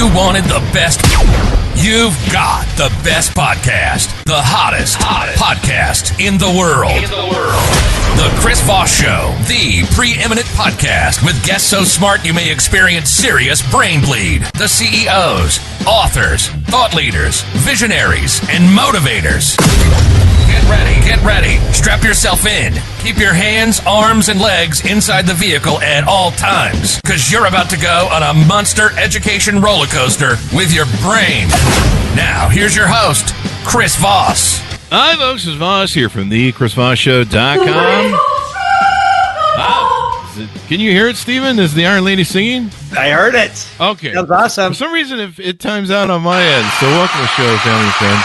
you wanted the best, you've got the best podcast, the hottest podcast in the world. The Chris Voss Show, the preeminent podcast with guests so smart you may experience serious brain bleed. The CEOs, authors, thought leaders, visionaries, and motivators. Get ready. Strap yourself in. Keep your hands, arms, and legs inside the vehicle at all times, because you're about to go on a monster education roller coaster with your brain. Now, here's your host, Chris Voss. Hi, folks. It's Voss here from thechrisvossshow.com. Can you hear it, Stephen? Is the Iron Lady singing? I heard it. Okay. That was awesome. For some reason, it times out on my end. So welcome to the show, family and friends.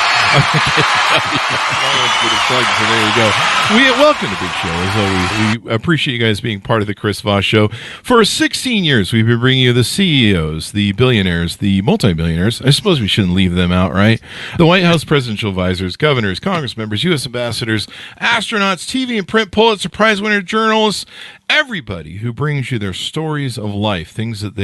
So there you go. Welcome to Big Show, as always. We appreciate you guys being part of the Chris Voss Show. For 16 years, we've been bringing you the CEOs, the billionaires, the multi-billionaires. I suppose we shouldn't leave them out, right? The White House presidential advisors, governors, Congress members, U.S. ambassadors, astronauts, TV and print Pulitzer Prize winner journalists, everybody who brings you their stories of life, things that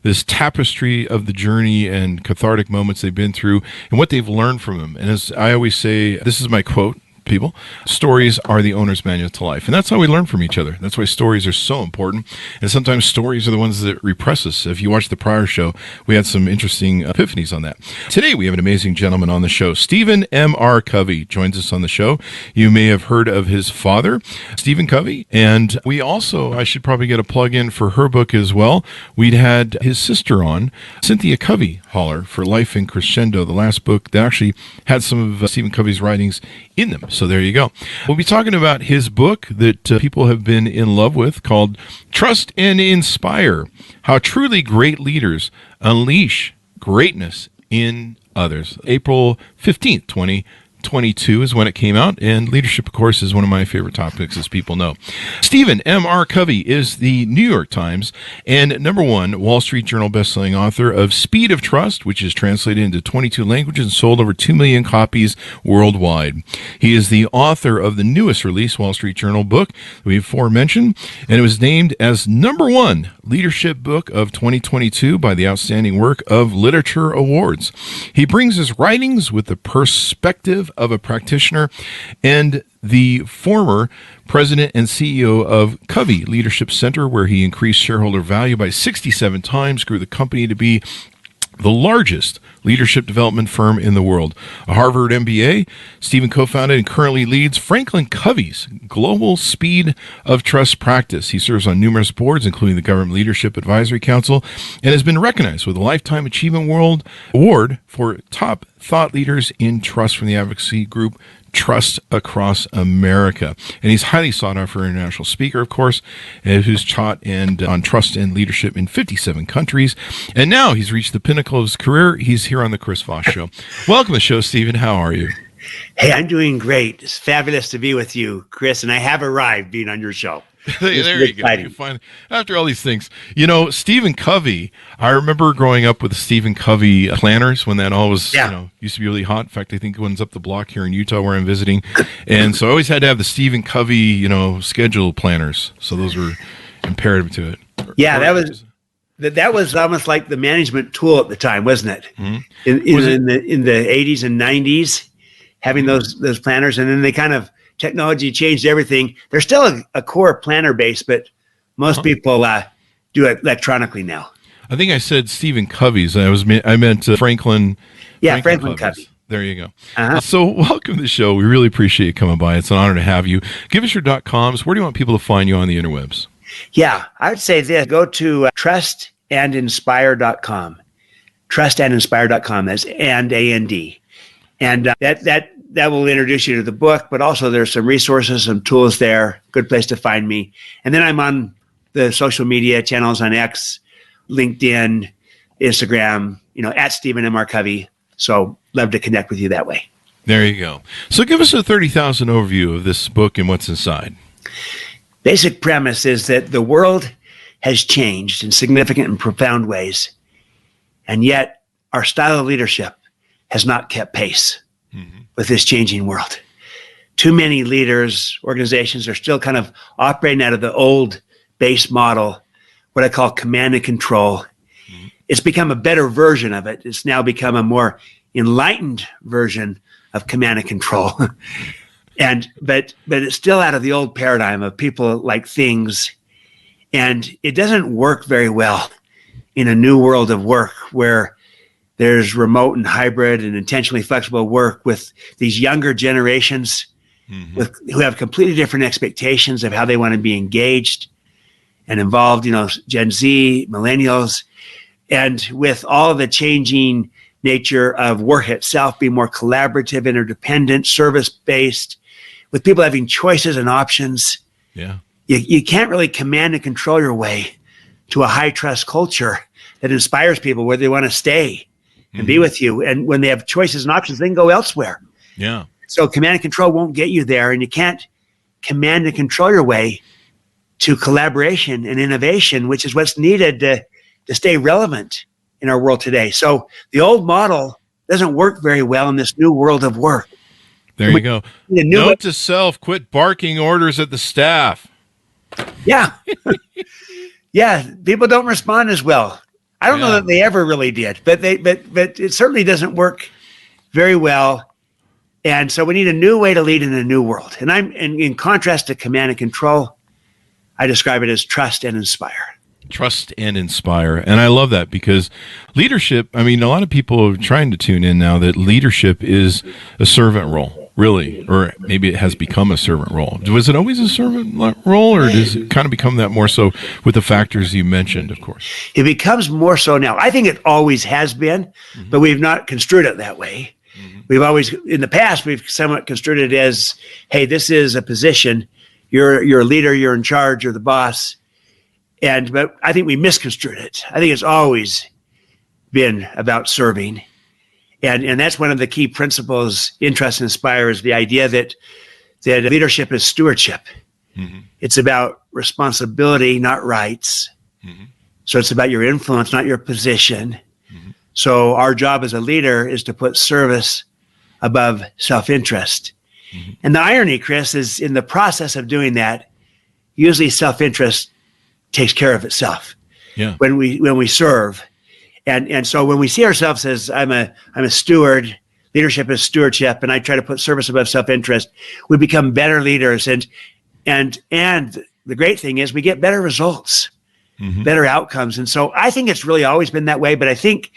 this tapestry of the journey and cathartic moments they've been through and what they've learned from them. And as I always say, this is my quote, people, stories are the owner's manual to life. And that's how we learn from each other. That's why stories are so important. And sometimes stories are the ones that repress us. If you watched the prior show, we had some interesting epiphanies on that. Today, we have an amazing gentleman on the show. Stephen M.R. Covey joins us on the show. You may have heard of his father, Stephen Covey. And we also, I should probably get a plug in for her book as well. We'd had his sister on, Cynthia Covey Holler, for Life in Crescendo, the last book that actually had some of Stephen Covey's writings in them. So there you go. We'll be talking about his book that people have been in love with called Trust and Inspire, How Truly Great Leaders Unleash Greatness in Others. April 15th, 2022 is when it came out, and leadership, of course, is one of my favorite topics, as people know. Stephen M.R. Covey is the New York Times and #1 Wall Street Journal bestselling author of Speed of Trust, which is translated into 22 languages and sold over 2 million copies worldwide. He is the author of the newest release Wall Street Journal book that we've aforementioned, and it was named as #1 leadership book of 2022 by the Outstanding Work of Literature Awards. He brings his writings with the perspective of a practitioner and the former president and CEO of Covey Leadership Center, where he increased shareholder value by 67 times, grew the company to be the largest leadership development firm in the world. A Harvard MBA, Stephen co-founded and currently leads Franklin Covey's Global Speed of Trust practice. He serves on numerous boards, including the Government Leadership Advisory Council, and has been recognized with a Lifetime Achievement World Award for top thought leaders in trust from the advocacy group Trust Across America. And he's highly sought after international speaker, of course, who's taught on trust and leadership in 57 countries. And now he's reached the pinnacle of his career. He's here on the Chris Voss Show. Welcome to the show, Stephen. How are you? Hey, I'm doing great. It's fabulous to be with you, Chris, and I have arrived being on your show. There you go. You find, after all these things, Stephen Covey, I remember growing up with the Stephen Covey planners when that all was, used to be really hot. In fact, I think one's up the block here in Utah where I'm visiting. And so I always had to have the Stephen Covey, schedule planners. So those were imperative to it. Yeah, that was almost like the management tool at the time, wasn't it? Mm-hmm. In the 80s and 90s, having those planners, and then they kind of technology changed everything. There's still a core planner base, but most people do it electronically now. I think I said Stephen Covey's. I meant Franklin. Yeah, Franklin Covey. There you go. So welcome to the show. We really appreciate you coming by. It's an honor to have you. Give us your .coms. Where do you want people to find you on the interwebs? Yeah, I would say this. Go to trustandinspire.com. Trustandinspire.com. That's and. And that will introduce you to the book, but also there's some resources, some tools there. Good place to find me. And then I'm on the social media channels on X, LinkedIn, Instagram, at Stephen M.R. Covey. So love to connect with you that way. There you go. So give us a 30,000 overview of this book and what's inside. Basic premise is that the world has changed in significant and profound ways, and yet our style of leadership has not kept pace with this changing world. Too many leaders, organizations are still kind of operating out of the old base model, what I call command and control. it's become a better version of it. It's now become a more enlightened version of command and control. But it's still out of the old paradigm of people like things. And it doesn't work very well in a new world of work where there's remote and hybrid and intentionally flexible work with these younger generations who have completely different expectations of how they want to be engaged and involved, Gen Z, millennials, and with all the changing nature of work itself being more collaborative, interdependent, service-based, with people having choices and options. Yeah. You can't really command and control your way to a high-trust culture that inspires people where they want to stay and be with you. And when they have choices and options, they can go elsewhere. Yeah. So command and control won't get you there, and you can't command and control your way to collaboration and innovation, which is what's needed to stay relevant in our world today. So the old model doesn't work very well in this new world of work. There you go. Note to self, quit barking orders at the staff. Yeah. Yeah, people don't respond as well. I don't know that they ever really did, but it certainly doesn't work very well. And so we need a new way to lead in a new world. And in contrast to command and control, I describe it as trust and inspire. Trust and inspire. And I love that because leadership, a lot of people are trying to tune in now that leadership is a servant role, really, or maybe it has become a servant role. Was it always a servant role, or does it kind of become that more so with the factors you mentioned, of course? It becomes more so now. I think it always has been, but we've not construed it that way. We've always, in the past, we've somewhat construed it as, hey, this is a position. You're a leader, you're in charge, you're the boss. But I think we misconstrued it. I think it's always been about serving. And that's one of the key principles in Trust and Inspire is the idea that leadership is stewardship. It's about responsibility, not rights. So it's about your influence, not your position. So our job as a leader is to put service above self-interest. And the irony, Chris, is in the process of doing that, usually self-interest takes care of itself. Yeah. When we serve. And so when we see ourselves as I'm a steward, leadership is stewardship, and I try to put service above self-interest, we become better leaders. And the great thing is we get better results, better outcomes. And so I think it's really always been that way, but I think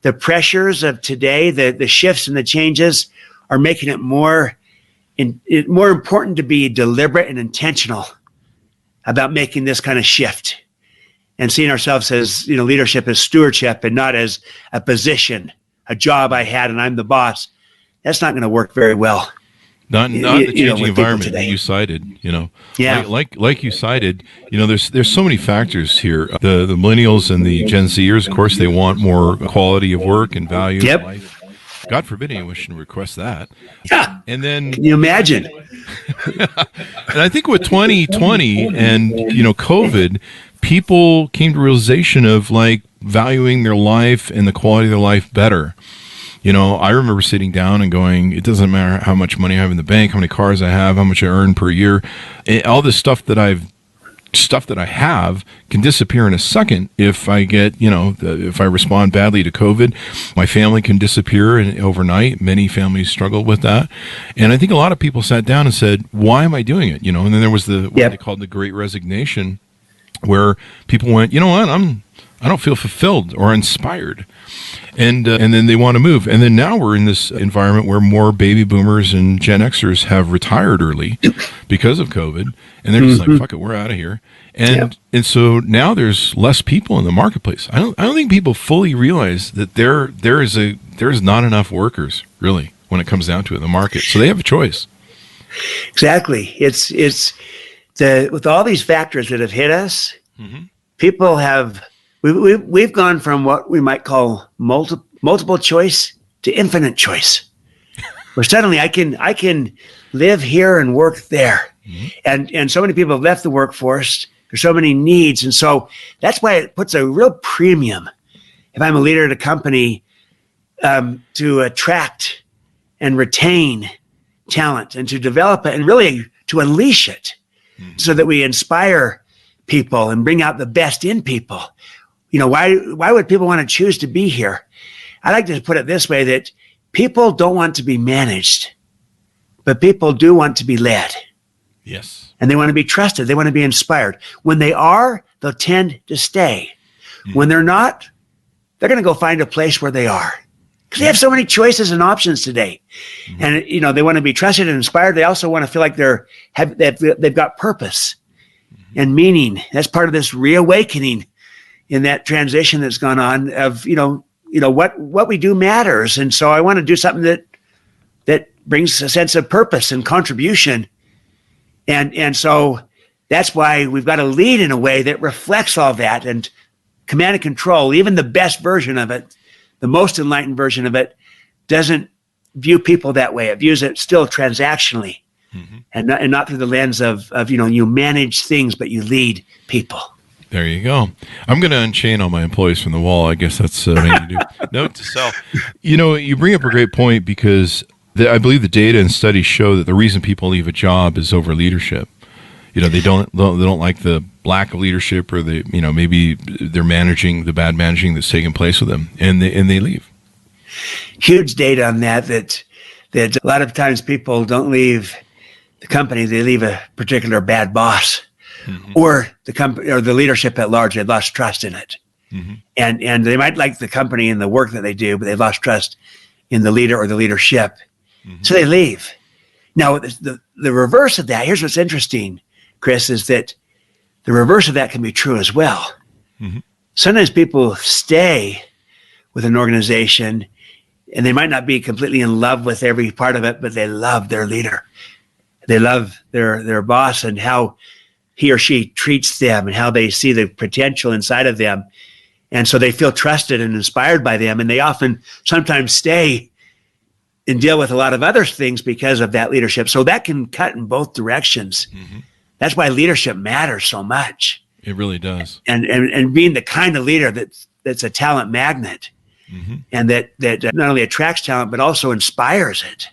the pressures of today, the shifts and the changes are making it more important to be deliberate and intentional about making this kind of shift and seeing ourselves as, leadership as stewardship and not as a position, a job I had and I'm the boss. That's not going to work very well. Not the changing environment that you cited, Yeah. Like you cited, there's so many factors here. The millennials and the Gen Zers, of course, they want more quality of work and value of life. God forbid anyone should request that. Yeah. And then can you imagine? And I think with 2020 and, COVID, people came to realization of valuing their life and the quality of their life better. I remember sitting down and going, it doesn't matter how much money I have in the bank, how many cars I have, how much I earn per year. All this stuff that I have can disappear in a second if I get, if I respond badly to COVID. My family can disappear overnight. Many families struggle with that. And I think a lot of people sat down and said, why am I doing it? And then there was what they called the Great Resignation, where people went, you know what, I don't feel fulfilled or inspired. And then they want to move. And then now we're in this environment where more baby boomers and Gen Xers have retired early because of COVID. And they're just like, fuck it, we're out of here. And so now there's less people in the marketplace. I don't think people fully realize that there's not enough workers, really, when it comes down to it in the market. So they have a choice. Exactly. It's with all these factors that have hit us, people have... We've gone from what we might call multiple choice to infinite choice, where suddenly I can live here and work there, and so many people have left the workforce. There's so many needs, and so that's why it puts a real premium, if I'm a leader at a company, to attract and retain talent and to develop it and really to unleash it, so that we inspire people and bring out the best in people. why would people want to choose to be here? I like to put it this way, that people don't want to be managed, but people do want to be led. Yes. And they want to be trusted. They want to be inspired. When they are, they'll tend to stay. When they're not, they're going to go find a place where they are. Because they have so many choices and options today. And, they want to be trusted and inspired. They also want to feel like they've got purpose and meaning. That's part of this reawakening in that transition that's gone on of, what we do matters. And so I want to do something that brings a sense of purpose and contribution. And so that's why we've got to lead in a way that reflects all that, and command and control. Even the best version of it, the most enlightened version of it, doesn't view people that way. It views it still transactionally, and not through the lens of you manage things, but you lead people. There you go. I'm going to unchain all my employees from the wall. I guess that's what I need to do. Note to self. You bring up a great point, because I believe the data and studies show that the reason people leave a job is over leadership. They don't like the lack of leadership, or maybe they're managing the bad managing that's taking place with them, and they leave. Huge data on that a lot of times people don't leave the company, they leave a particular bad boss, or the company or the leadership at large. They lost trust in it, and they might like the company and the work that they do, but they've lost trust in the leader or the leadership, so they leave. Now the reverse of that. Here's what's interesting, Chris, is that the reverse of that can be true as well. Sometimes people stay with an organization and they might not be completely in love with every part of it, but they love their leader. They love their boss and how he or she treats them and how they see the potential inside of them. And so they feel trusted and inspired by them. And they often sometimes stay and deal with a lot of other things because of that leadership. So that can cut in both directions. That's why leadership matters so much. It really does. And being the kind of leader that's a talent magnet, and that not only attracts talent, but also inspires it,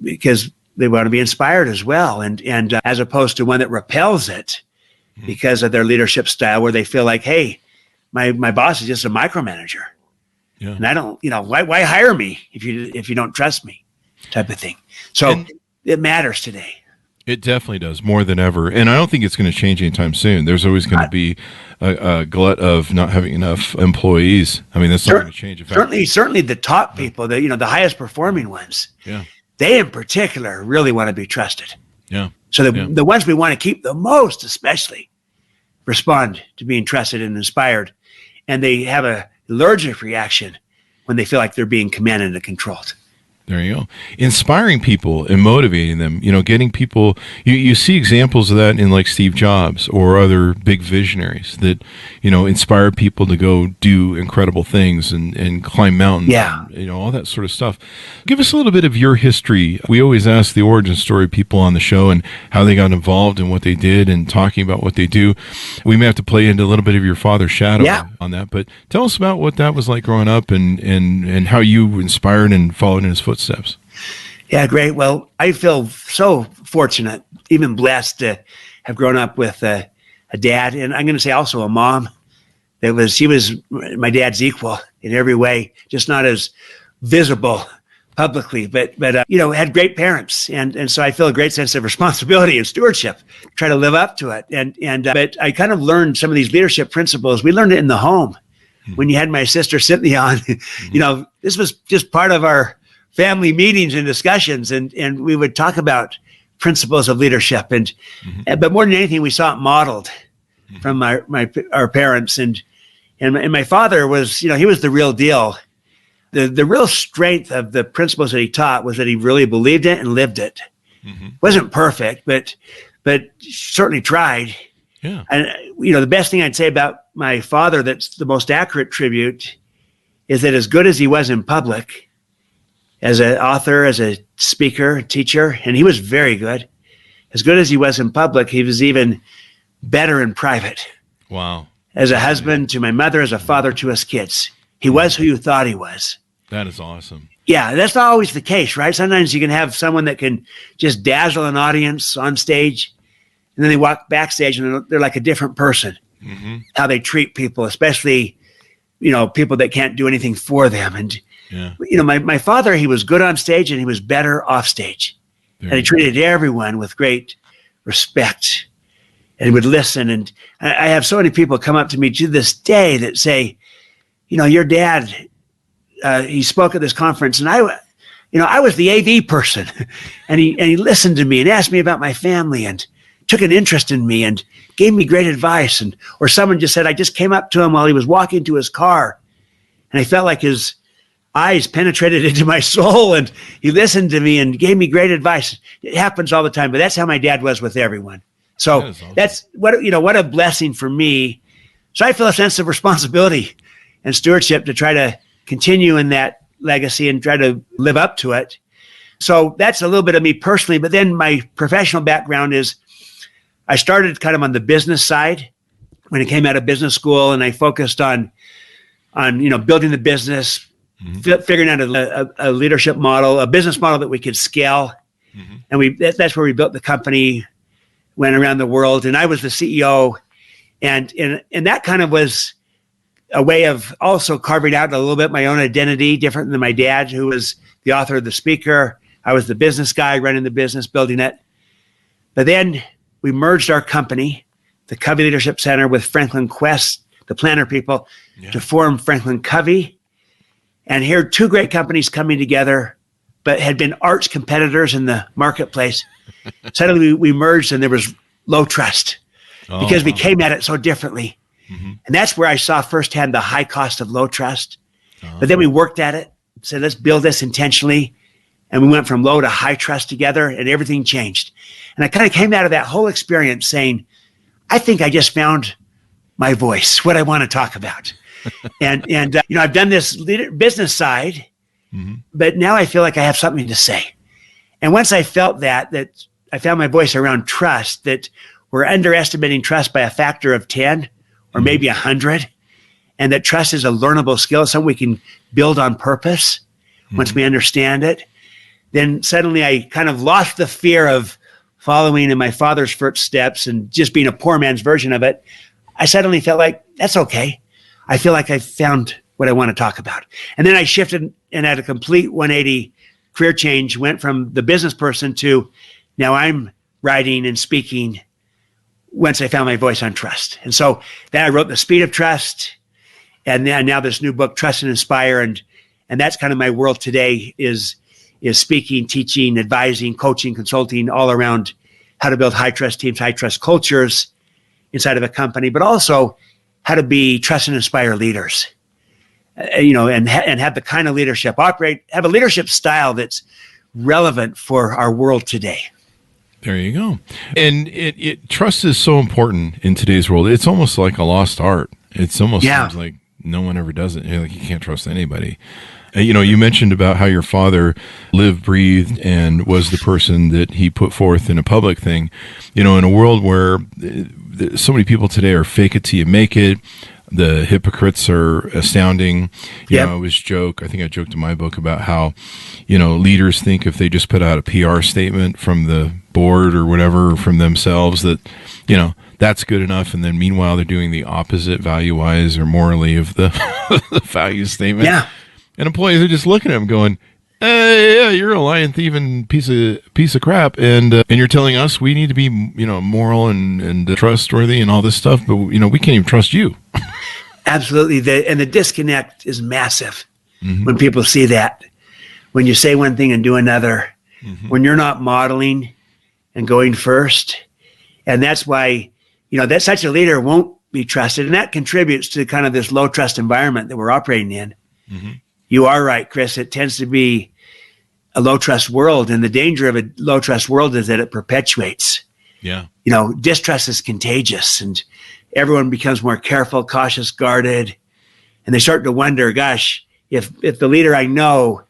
because they want to be inspired as well. And as opposed to one that repels it because of their leadership style, where they feel like, hey, my boss is just a micromanager. Yeah. And I don't, why hire me if you don't trust me, type of thing. So it matters today. It definitely does, more than ever. And I don't think it's going to change anytime soon. There's always going to be a glut of not having enough employees. I mean, that's not going to change. In fact, certainly the top people, the highest performing ones, they in particular really want to be trusted. Yeah. So the ones we want to keep the most, especially, respond to being trusted and inspired. And they have an allergic reaction when they feel like they're being commanded and controlled. There you go. Inspiring people and motivating them, getting people, you see examples of that in like Steve Jobs or other big visionaries that, inspire people to go do incredible things and climb mountains. Yeah. And, all that sort of stuff. Give us a little bit of your history. We always ask the origin story people on the show and how they got involved and what they did and talking about what they do. We may have to play into a little bit of your father's shadow on that, but tell us about what that was like growing up and how you inspired and followed in his footsteps. Yeah, great. Well, I feel so fortunate, even blessed to have grown up with a dad, and I'm going to say also a mom. She was my dad's equal in every way, just not as visible publicly, but had great parents, and so I feel a great sense of responsibility and stewardship. Try to live up to it, but I kind of learned some of these leadership principles. We learned it in the home when you had my sister Cynthia on. This was just part of our family meetings and discussions, and we would talk about principles of leadership, but more than anything, we saw it modeled from our parents, and my father was, he was the real deal. The real strength of the principles that he taught was that he really believed it and lived it. Wasn't perfect, but certainly tried. Yeah. And the best thing I'd say about my father, that's the most accurate tribute, is that as good as he was in public, as an author, as a speaker, teacher, and he was very good. As good as he was in public, he was even better in private. Wow. As a husband to my mother, as a father to us kids. He was who you thought he was. That is awesome. Yeah, that's not always the case, right? Sometimes you can have someone that can just dazzle an audience on stage, and then they walk backstage and they're like a different person. how they treat people, especially, people that can't do anything for them. And, my father, he was good on stage and he was better off stage. And he treated everyone with great respect, and he would listen. And I have so many people come up to me to this day that say, your dad, he spoke at this conference, and I was the AV person, and he listened to me and asked me about my family and took an interest in me and gave me great advice. Or someone just said, I just came up to him while he was walking to his car, and I felt like his eyes penetrated into my soul, and he listened to me and gave me great advice. It happens all the time, but that's how my dad was with everyone. So that's what a blessing for me. So I feel a sense of responsibility and stewardship to try to continue in that legacy and try to live up to it. So that's a little bit of me personally, but then my professional background is I started kind of on the business side when I came out of business school, and I focused on building the business, figuring out a leadership model, a business model that we could scale. And that's where we built the company, went around the world, and I was the CEO. And that kind of was a way of also carving out a little bit my own identity, different than my dad, who was the author of the speaker. I was the business guy running the business, building it. But then we merged our company, the Covey Leadership Center, with Franklin Quest, the planner people, to form Franklin Covey. And here, two great companies coming together, but had been arch competitors in the marketplace. Suddenly we merged, and there was low trust because we came at it so differently. And that's where I saw firsthand the high cost of low trust. But then we worked at it, said, let's build this intentionally. And we went from low to high trust together, and everything changed. And I kind of came out of that whole experience saying, I think I just found my voice, what I want to talk about. and I've done this business side, but now I feel like I have something to say. And once I felt that I found my voice around trust, that we're underestimating trust by a factor of 10 or maybe 100, and that trust is a learnable skill, something we can build on purpose once we understand it. Then suddenly I kind of lost the fear of following in my father's footsteps and just being a poor man's version of it. I suddenly felt like, that's okay. I feel like I found what I want to talk about. And then I shifted and had a complete 180 career change, went from the business person to now I'm writing and speaking once I found my voice on trust. And so then I wrote The Speed of Trust, and then now this new book, Trust and Inspire. And that's kind of my world today is speaking, teaching, advising, coaching, consulting, all around how to build high trust teams, high trust cultures inside of a company, but also how to be trust and inspire leaders, and have the kind of leadership have a leadership style that's relevant for our world today. There you go. And trust is so important in today's world. It's almost like a lost art. It's almost seems like no one ever does it. Like you can't trust anybody. You mentioned about how your father lived, breathed, and was the person that he put forth in a public thing. In a world where so many people today are fake it till you make it. The hypocrites are astounding. I think I joked in my book about how, leaders think if they just put out a PR statement from the board or whatever from themselves that, that's good enough. And then meanwhile, they're doing the opposite value-wise or morally of the, the value statement. Yeah. And employees are just looking at them going, yeah, you're a lying, thieving piece of crap, and you're telling us we need to be, moral and trustworthy and all this stuff, but we can't even trust you. Absolutely, the disconnect is massive when people see that. When you say one thing and do another, when you're not modeling and going first, and that's why that such a leader won't be trusted, and that contributes to kind of this low trust environment that we're operating in. You are right, Chris. It tends to be a low trust world, and the danger of a low trust world is that it perpetuates. Yeah. Distrust is contagious, and everyone becomes more careful, cautious, guarded, and they start to wonder, gosh, if the leader I know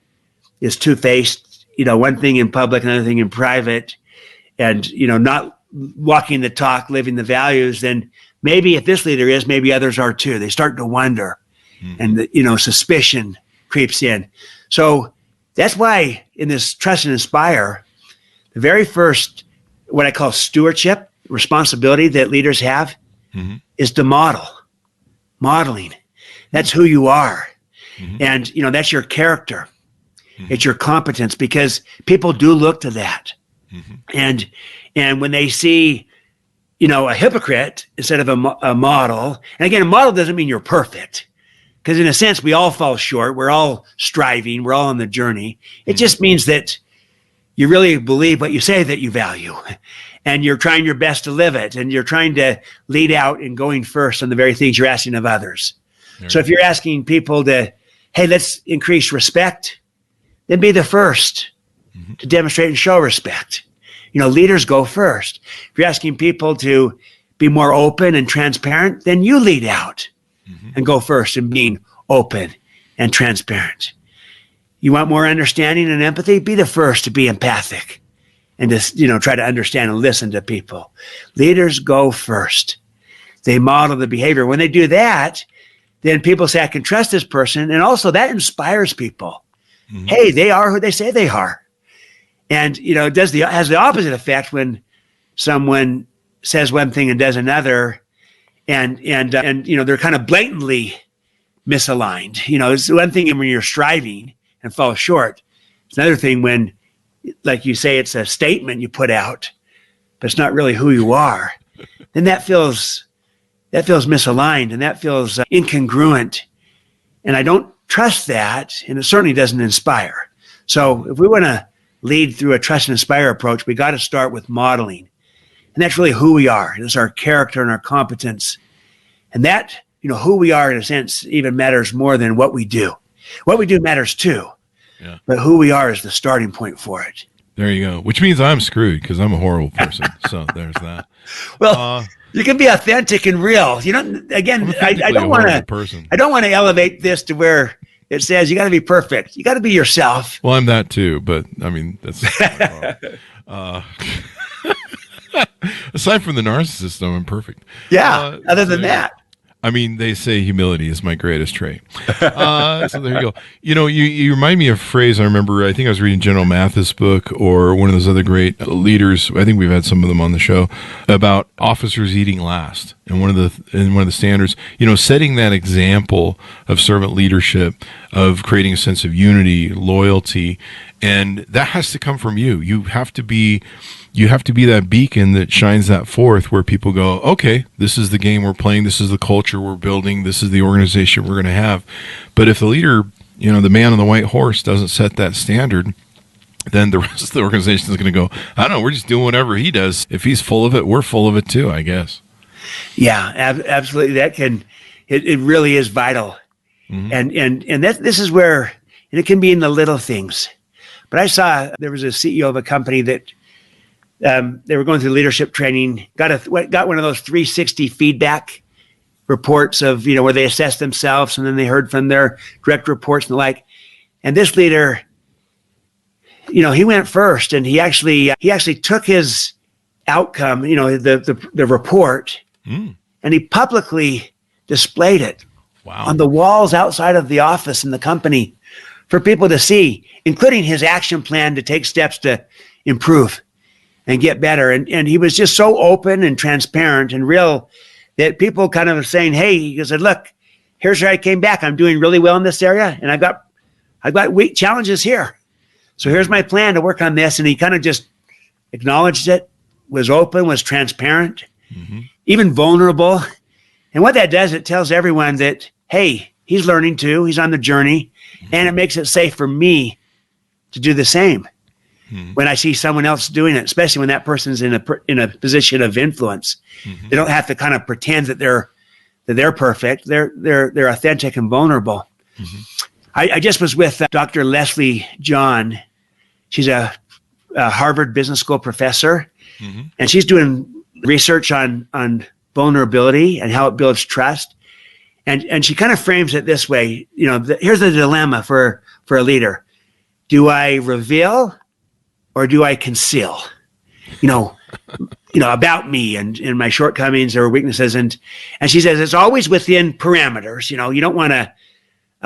is two-faced, one thing in public, another thing in private, and not walking the talk, living the values, then maybe if this leader is, maybe others are too. They start to wonder, and suspicion creeps in. So that's why in this Trust and Inspire, the very first, what I call stewardship, responsibility that leaders have is to modeling. That's who you are. And, that's your character. It's your competence, because people do look to that. And when they see, a hypocrite instead of a model, and again, a model doesn't mean you're perfect, because in a sense, we all fall short. We're all striving. We're all on the journey. It just means that you really believe what you say that you value, and you're trying your best to live it, and you're trying to lead out and going first on the very things you're asking of others. So if you're asking people to, hey, let's increase respect, then be the first to demonstrate and show respect. Leaders go first. If you're asking people to be more open and transparent, then you lead out and go first in being open and transparent. You want more understanding and empathy? Be the first to be empathic and to, try to understand and listen to people. Leaders go first. They model the behavior. When they do that, then people say, I can trust this person. And also that inspires people. Hey, they are who they say they are. And, it has the opposite effect when someone says one thing and does another, and they're kind of blatantly misaligned. It's one thing when you're striving and fall short. It's another thing when, like you say, it's a statement you put out, but it's not really who you are. Then that feels misaligned, and that feels incongruent. And I don't trust that, and it certainly doesn't inspire. So if we want to lead through a trust and inspire approach, we got to start with modeling. And that's really who we are. It's our character and our competence. And that, who we are in a sense even matters more than what we do. What we do matters too. Yeah. But who we are is the starting point for it. There you go. Which means I'm screwed because I'm a horrible person. So there's that. Well, you can be authentic and real. Again, I don't want to elevate this to where it says you got to be perfect. You got to be yourself. Well, I'm that too, but I mean, that's aside from the narcissist, I'm perfect. Yeah. Other than that. I mean, they say humility is my greatest trait. So there you go. You remind me of a phrase I remember. I think I was reading General Mathis' book or one of those other great leaders. I think we've had some of them on the show about officers eating last. And one of the standards, setting that example of servant leadership, of creating a sense of unity, loyalty, and that has to come from you. You have to be that beacon that shines that forth, where people go, okay, this is the game we're playing. This is the culture we're building. This is the organization we're going to have. But if the leader, the man on the white horse doesn't set that standard, then the rest of the organization is going to go, I don't know, we're just doing whatever he does. If he's full of it, we're full of it too, I guess. Yeah, absolutely. It really is vital. And this is where, and it can be in the little things. But I saw there was a CEO of a company that they were going through leadership training, got one of those 360 feedback reports of, where they assessed themselves, and then they heard from their direct reports and the like. And this leader, he went first, and he actually took his outcome, the report, and he publicly displayed it on the walls outside of the office in the company for people to see, including his action plan to take steps to improve and get better. And he was just so open and transparent and real that people kind of saying, hey, he said, look, here's where I came back. I'm doing really well in this area, and I've got weak challenges here. So here's my plan to work on this. And he kind of just acknowledged it, was open, was transparent, even vulnerable. And what that does, it tells everyone that, hey, he's learning too. He's on the journey, and it makes it safe for me to do the same. When I see someone else doing it, especially when that person's in a position of influence. They don't have to kind of pretend that they're perfect. They're authentic and vulnerable. I just was with Dr. Leslie John. She's a Harvard Business School professor, and she's doing research on vulnerability and how it builds trust. And she kind of frames it this way. Here's the dilemma for a leader: do I reveal or do I conceal? About me and my shortcomings or weaknesses. And she says it's always within parameters. You don't want a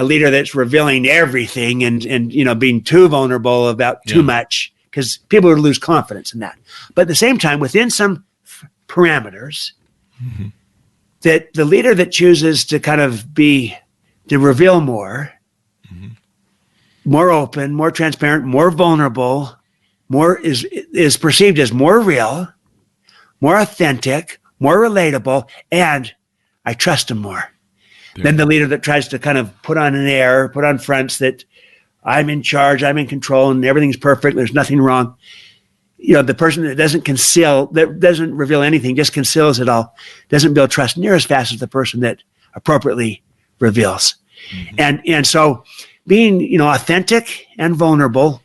leader that's revealing everything and being too vulnerable about too much, because people would lose confidence in that. But at the same time, within some parameters, that the leader that chooses to to reveal more, more open, more transparent, more vulnerable, more is perceived as more real, more authentic, more relatable, and I trust him more than the leader that tries to kind of put on an air, put on fronts that I'm in charge, I'm in control, and everything's perfect, there's nothing wrong. The person that doesn't conceal, that doesn't reveal anything, just conceals it all, doesn't build trust near as fast as the person that appropriately reveals. And so being, authentic and vulnerable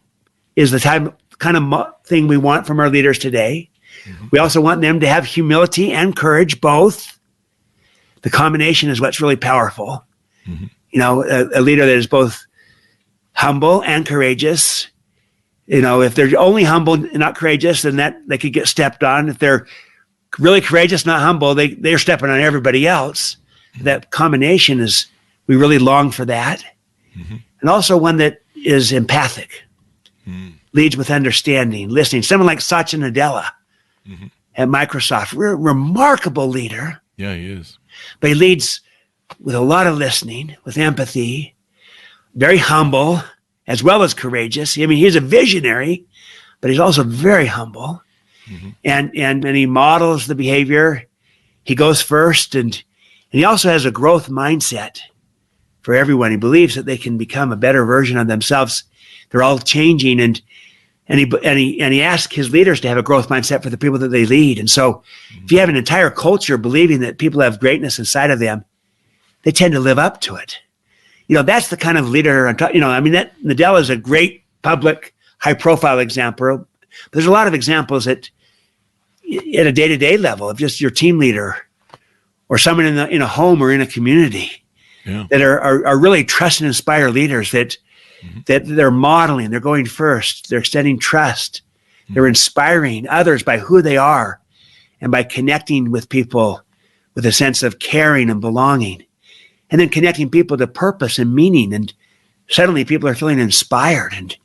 is the kind of thing we want from our leaders today. We also want them to have humility and courage, both. The combination is what's really powerful. A leader that is both humble and courageous. If they're only humble and not courageous, then that they could get stepped on. If they're really courageous, not humble, they're stepping on everybody else. That combination we really long for that. And also one that is empathic, leads with understanding, listening. Someone like Satya Nadella at Microsoft, remarkable leader. Yeah, he is. But he leads with a lot of listening, with empathy, very humble, as well as courageous. I mean, he's a visionary, but he's also very humble. And he models the behavior. He goes first, and he also has a growth mindset for everyone. He believes that they can become a better version of themselves. They're all changing, and he asks his leaders to have a growth mindset for the people that they lead. And so if you have an entire culture believing that people have greatness inside of them, they tend to live up to it. That's the kind of leader I'm talking. That Nadella is a great public, high-profile example. But there's a lot of examples at a day-to-day level of just your team leader or someone in a home or in a community that are really trust and inspire leaders that they're modeling, they're going first, they're extending trust, they're inspiring others by who they are and by connecting with people with a sense of caring and belonging. And then connecting people to purpose and meaning. And suddenly people are feeling inspired. And,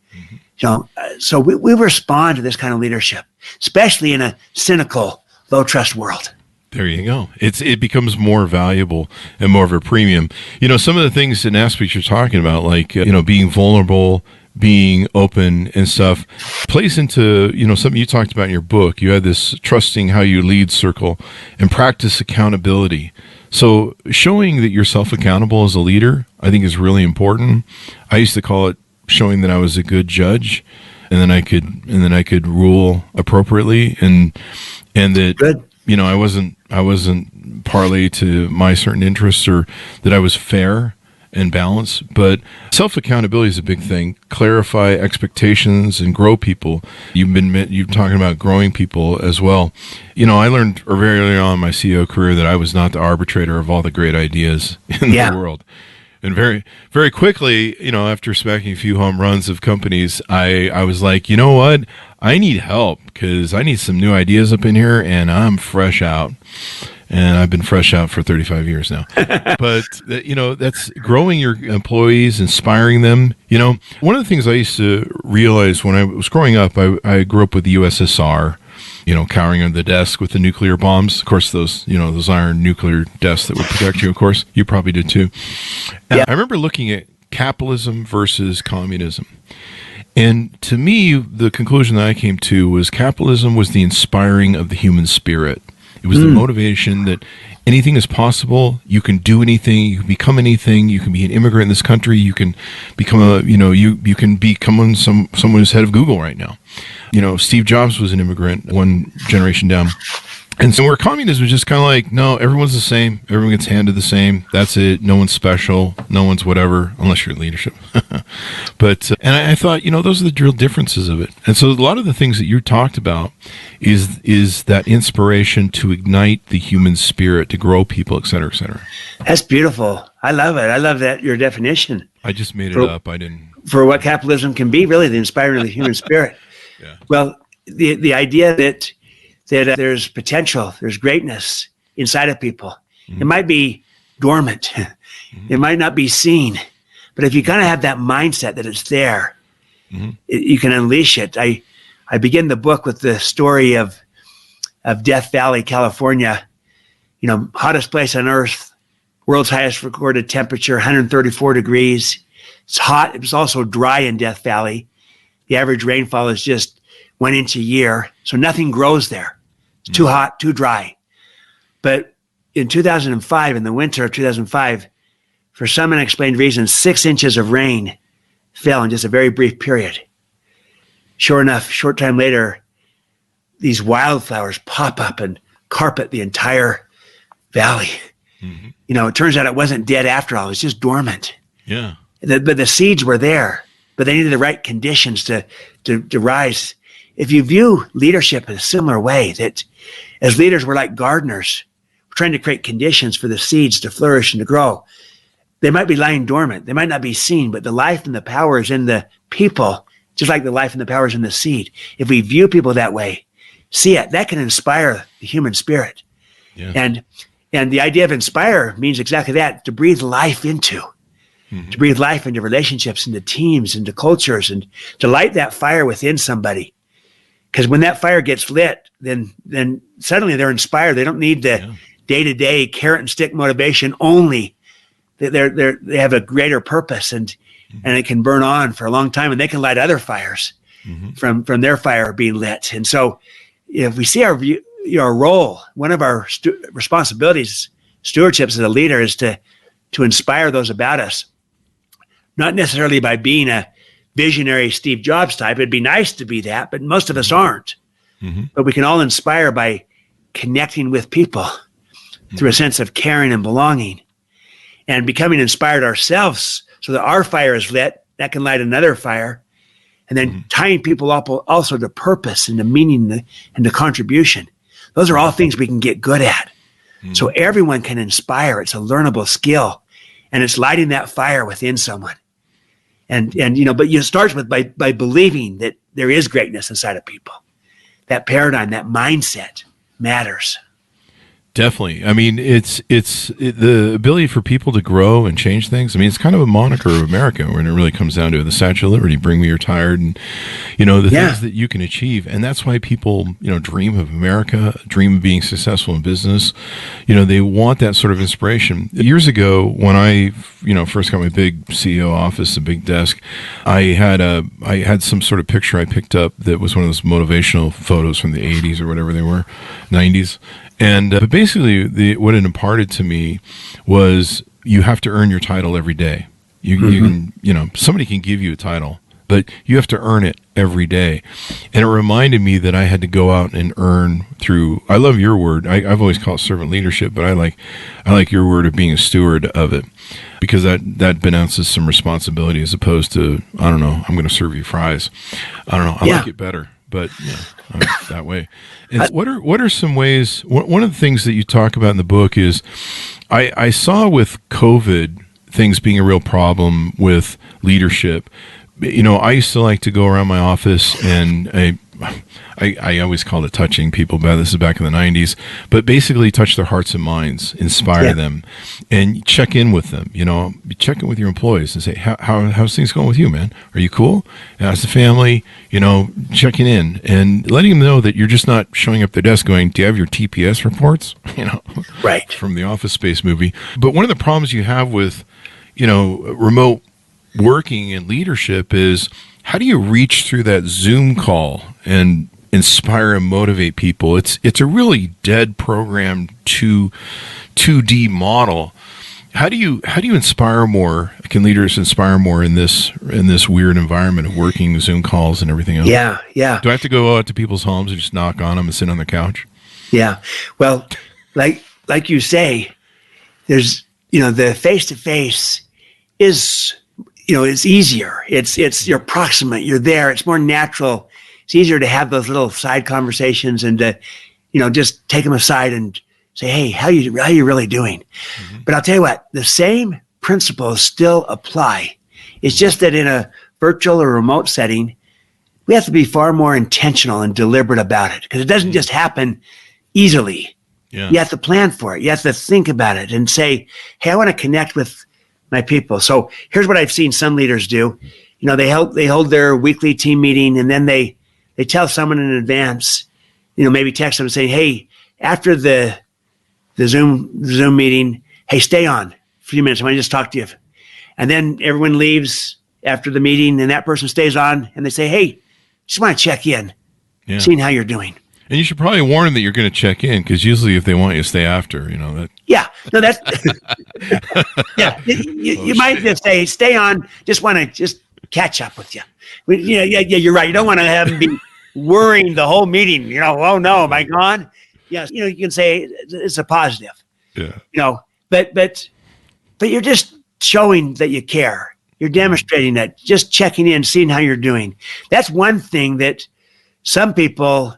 so we respond to this kind of leadership, especially in a cynical, low trust world. There you go. It becomes more valuable and more of a premium. Some of the things and aspects you're talking about, like, being vulnerable, being open and stuff, plays into, something you talked about in your book. You had this trusting how you lead circle and practice accountability. So showing that you're self-accountable as a leader, I think, is really important. I used to call it showing that I was a good judge, and then I could rule appropriately, and that Good. I wasn't parlay to my certain interests, or that I was fair and balanced. But self-accountability is a big thing. Clarify expectations and grow people. You're talking about growing people as well. I learned very early on in my CEO career that I was not the arbitrator of all the great ideas in the world. And very, very quickly, after smacking a few home runs of companies, I was like, you know what? I need help because I need some new ideas up in here, and I'm fresh out. And I've been fresh out for 35 years now. But, that's growing your employees, inspiring them. One of the things I used to realize when I was growing up, I grew up with the USSR, cowering under the desk with the nuclear bombs. Of course, those iron nuclear desks that would protect you, of course. You probably did too. And I remember looking at capitalism versus communism. And to me, the conclusion that I came to was capitalism was the inspiring of the human spirit. It was the motivation that anything is possible. You can do anything. You can become anything. You can be an immigrant in this country. You can become you can become someone who's head of Google right now. Steve Jobs was an immigrant one generation down. And so where communism was just kind of like, no, everyone's the same. Everyone gets handed the same. That's it. No one's special. No one's whatever, unless you're in leadership. But, and I thought, those are the real differences of it. And so a lot of the things that you talked about is that inspiration to ignite the human spirit, to grow people, et cetera, et cetera. That's beautiful. I love it. I love that, your definition. I just made it up. I didn't. For what capitalism can be, really, the inspiring of the human spirit. Yeah. Well, the idea that there's potential, there's greatness inside of people. It might be dormant. It might not be seen. But if you kind of have that mindset that it's there, you can unleash it. I begin the book with the story of Death Valley, California. hottest place on earth, world's highest recorded temperature, 134 degrees. It's hot. It was also dry in Death Valley. The average rainfall is just 1 inch a year. So nothing grows there. It's too hot, too dry. But in 2005, in the winter of 2005, for some unexplained reason, 6 inches of rain fell in just a very brief period. Sure enough, short time later, these wildflowers pop up and carpet the entire valley. Mm-hmm. It turns out it wasn't dead after all. It was just dormant. Yeah. But the seeds were there, but they needed the right conditions to rise. If you view leadership in a similar way, that as leaders, we're like gardeners, we're trying to create conditions for the seeds to flourish and to grow. They might be lying dormant. They might not be seen, but the life and the power is in the people, just like the life and the power is in the seed. If we view people that way, see it, that can inspire the human spirit. Yeah. And the idea of inspire means exactly that, to breathe life into. Mm-hmm. To breathe life into relationships, into teams, into cultures, and to light that fire within somebody. Because when that fire gets lit, then suddenly they're inspired. They don't need the day-to-day carrot and stick motivation only. They have a greater purpose, and it can burn on for a long time, and they can light other fires from their fire being lit. And so, if we see our role, one of our responsibilities, stewardships as a leader, is to inspire those about us. Not necessarily by being a visionary Steve Jobs type. It'd be nice to be that, but most of us aren't. Mm-hmm. But we can all inspire by connecting with people through a sense of caring and belonging, and becoming inspired ourselves so that our fire is lit. That can light another fire. And then tying people up also to purpose and to meaning and to contribution. Those are all things we can get good at. So everyone can inspire. It's a learnable skill, and it's lighting that fire within someone. And but it starts with by believing that there is greatness inside of people. That paradigm, that mindset matters. Definitely. I mean, it's the ability for people to grow and change things. I mean, it's kind of a moniker of America when it really comes down to it. The Statue of Liberty, bring me your tired, and the things that you can achieve. And that's why people, dream of America, dream of being successful in business. They want that sort of inspiration. Years ago, when I, first got my big CEO office, a big desk, I had some sort of picture I picked up that was one of those motivational photos from the 80s or whatever they were, 90s. And but basically, what it imparted to me was you have to earn your title every day. You can, somebody can give you a title, but you have to earn it every day. And it reminded me that I had to go out and earn through. I love your word. I've always called it servant leadership, but I like your word of being a steward of it, because that denounces some responsibility as opposed to, I don't know, I'm going to serve you fries. I don't know. I like it better. But that way. And what are some ways? One of the things that you talk about in the book is, I saw with COVID things being a real problem with leadership. I used to like to go around my office, and I always called it touching people, but this is back in the 90s, but basically touch their hearts and minds, inspire them, and check in with them. Check in with your employees and say, how's things going with you, man? Are you cool? And as a family, checking in and letting them know that you're just not showing up at their desk going, do you have your TPS reports? Right. From the Office Space movie. But one of the problems you have with, remote working and leadership is, how do you reach through that Zoom call and inspire and motivate people? It's a really dead program 2D model. How do you inspire more? Can leaders inspire more in this weird environment of working Zoom calls and everything else? Yeah. Do I have to go out to people's homes and just knock on them and sit on their couch? Yeah. Well, like you say, there's the face to face is. It's easier. It's you're proximate. You're there. It's more natural. It's easier to have those little side conversations and to, just take them aside and say, hey, how you really doing? Mm-hmm. But I'll tell you what, the same principles still apply. It's just that in a virtual or remote setting, we have to be far more intentional and deliberate about it, because it doesn't just happen easily. Yeah. You have to plan for it. You have to think about it and say, hey, I want to connect with my people. So here's what I've seen some leaders do. They hold their weekly team meeting, and then they tell someone in advance, maybe text them saying, hey, after the the Zoom meeting. Hey, stay on for a few minutes. I want to just talk to you. And then everyone leaves after the meeting, and that person stays on, and they say, hey, just want to check in, seeing how you're doing. And you should probably warn them that you're going to check in, because usually if they want you to stay after, that. Yeah, no, that's yeah. You might just say, stay on. Just want to just catch up with you. Yeah, you're right. You don't want to have them be worrying the whole meeting. Oh no, am I gone? Yes, you can say it's a positive. Yeah. But you're just showing that you care. You're demonstrating that, just checking in, seeing how you're doing. That's one thing that some people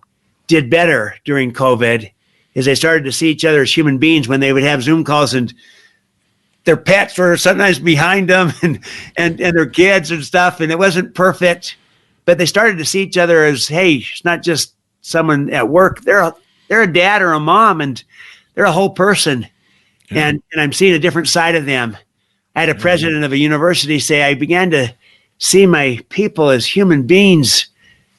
did better during COVID, is they started to see each other as human beings when they would have Zoom calls, and their pets were sometimes behind them and their kids and stuff. And it wasn't perfect, but they started to see each other as, hey, it's not just someone at work. They're a dad or a mom, and they're a whole person. Yeah. And I'm seeing a different side of them. I had a president of a university say, I began to see my people as human beings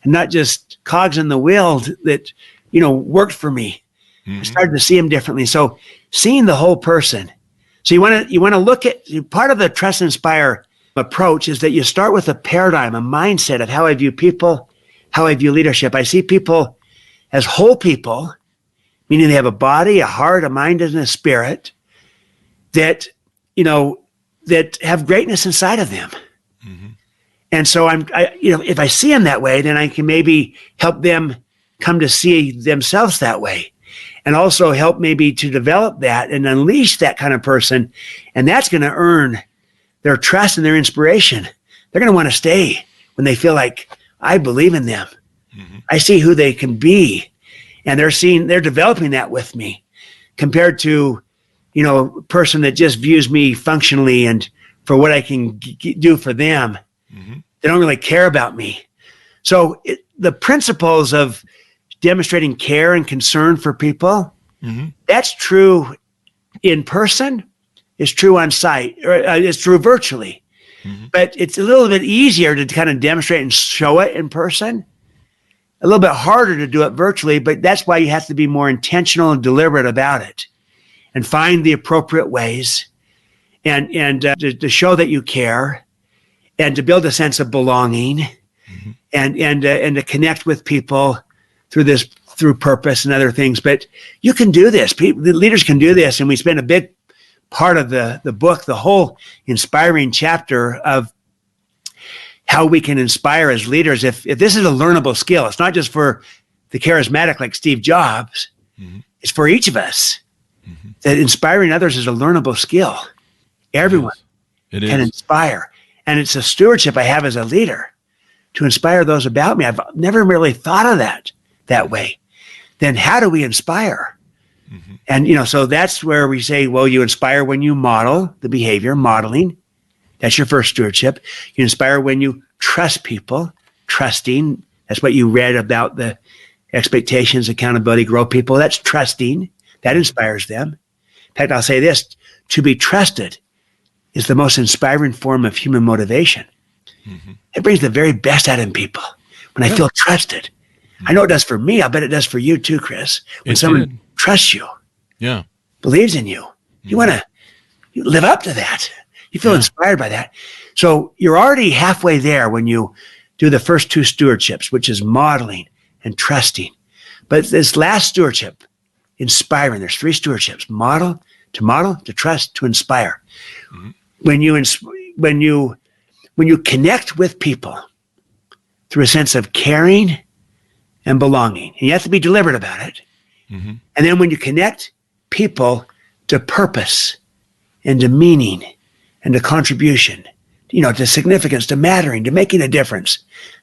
and not just cogs in the wheel that, worked for me. I started to see them differently. So seeing the whole person. So you want to look at, part of the Trust and Inspire approach is that you start with a paradigm, a mindset of how I view people, how I view leadership. I see people as whole people, meaning they have a body, a heart, a mind, and a spirit that, that have greatness inside of them. And so if I see them that way, then I can maybe help them come to see themselves that way, and also help maybe to develop that and unleash that kind of person. And that's going to earn their trust and their inspiration. They're going to want to stay when they feel like I believe in them. I see who they can be, and they're developing that with me, compared to, a person that just views me functionally and for what I can do for them. They don't really care about me. So the principles of demonstrating care and concern for people, that's true in person, it's true on site, or it's true virtually. But it's a little bit easier to kind of demonstrate and show it in person. A little bit harder to do it virtually, but that's why you have to be more intentional and deliberate about it, and find the appropriate ways, and to show that you care, and to build a sense of belonging, and to connect with people through purpose and other things. But you can do this. The leaders can do this, and we spend a big part of the book, the whole inspiring chapter of how we can inspire as leaders. If this is a learnable skill, it's not just for the charismatic like Steve Jobs. It's for each of us. That inspiring others is a learnable skill. Everyone can inspire. And it's a stewardship I have as a leader to inspire those about me. I've never really thought of that way. Then how do we inspire? And, so that's where we say, well, you inspire when you model the behavior, modeling. That's your first stewardship. You inspire when you trust people, trusting. That's what you read about, the expectations, accountability, grow people. That's trusting. That inspires them. In fact, I'll say this, to be trusted is the most inspiring form of human motivation. It brings the very best out in people when I feel trusted. I know it does for me. I bet it does for you too, Chris. When someone trusts you, believes in you, you want to live up to that. You feel inspired by that. So you're already halfway there when you do the first two stewardships, which is modeling and trusting. But this last stewardship, inspiring, there's three stewardships: model, to trust, to inspire. When you connect with people through a sense of caring and belonging, and you have to be deliberate about it. And then when you connect people to purpose and to meaning and to contribution, to significance, to mattering, to making a difference,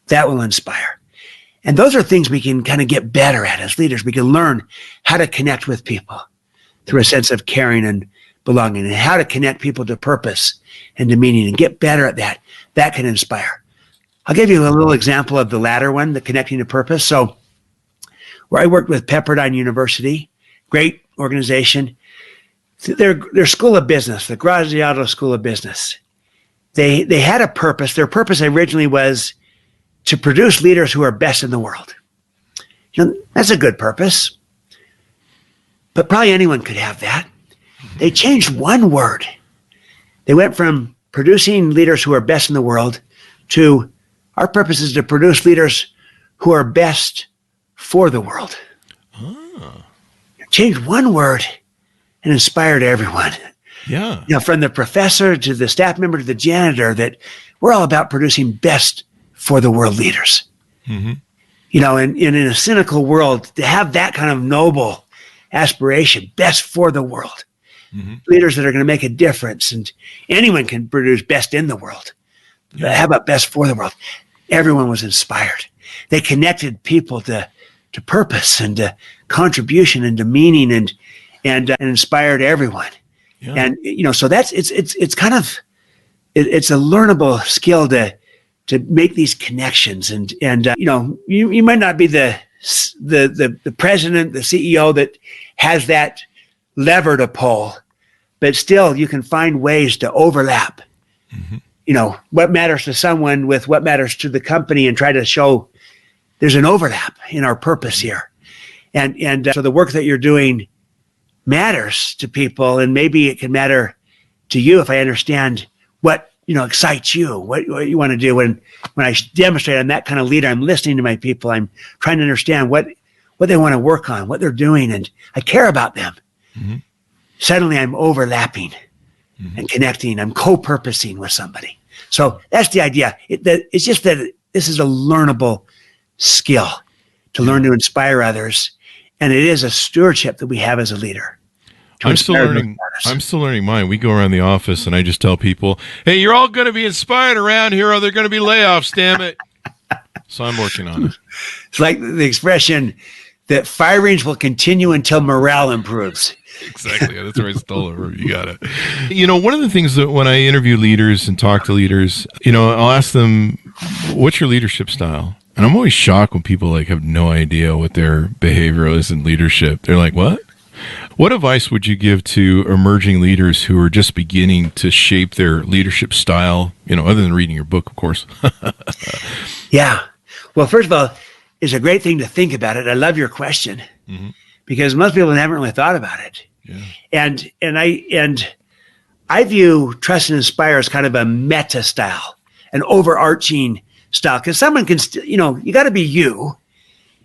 that will inspire. And those are things we can kind of get better at as leaders. We can learn how to connect with people through a sense of caring and belonging, and how to connect people to purpose and to meaning, and get better at that. That can inspire. I'll give you a little example of the latter one, the connecting to purpose. So where I worked with Pepperdine University, great organization, their School of Business, the Graziato School of Business, they had a purpose. Their purpose originally was to produce leaders who are best in the world. That's a good purpose. but probably anyone could have that. They changed one word. They went from producing leaders who are best in the world to our purpose is to produce leaders who are best for the world. Changed one word and inspired everyone. Yeah. From the professor to the staff member to the janitor, that we're all about producing best for the world leaders. Mm-hmm. And in a cynical world, to have that kind of noble aspiration, best for the world, leaders that are going to make a difference, and anyone can produce best in the world. But how about best for the world? Everyone was inspired. They connected people to purpose and to contribution and to meaning, and inspired everyone. Yeah. And so that's it's kind of it's a learnable skill to make these connections, and you might not be the president, the CEO that has that lever to pull, but still you can find ways to overlap. What matters to someone with what matters to the company, and try to show there's an overlap in our purpose here. And so the work that you're doing matters to people, and maybe it can matter to you if I understand what excites you, what you want to do. When I demonstrate I'm that kind of leader, I'm listening to my people. I'm trying to understand what they want to work on, what they're doing, and I care about them. Suddenly I'm overlapping and connecting. I'm co-purposing with somebody. So that's the idea. It's just that this is a learnable skill to learn to inspire others. And it is a stewardship that we have as a leader. I'm still learning mine. We go around the office and I just tell people, hey, you're all going to be inspired around here, or there are going to be layoffs, damn it. So I'm working on it. It's like the expression that firings will continue until morale improves. Exactly. That's where I stole it. You got it. One of the things that when I interview leaders and talk to leaders, I'll ask them, what's your leadership style? And I'm always shocked when people have no idea what their behavior is in leadership. They're like, what? What advice would you give to emerging leaders who are just beginning to shape their leadership style, other than reading your book, of course? Yeah. Well, first of all, it's a great thing to think about it. I love your question because most people haven't really thought about it. Yeah. And I view Trust and Inspire as kind of a meta style, an overarching style, because someone can you got to be you,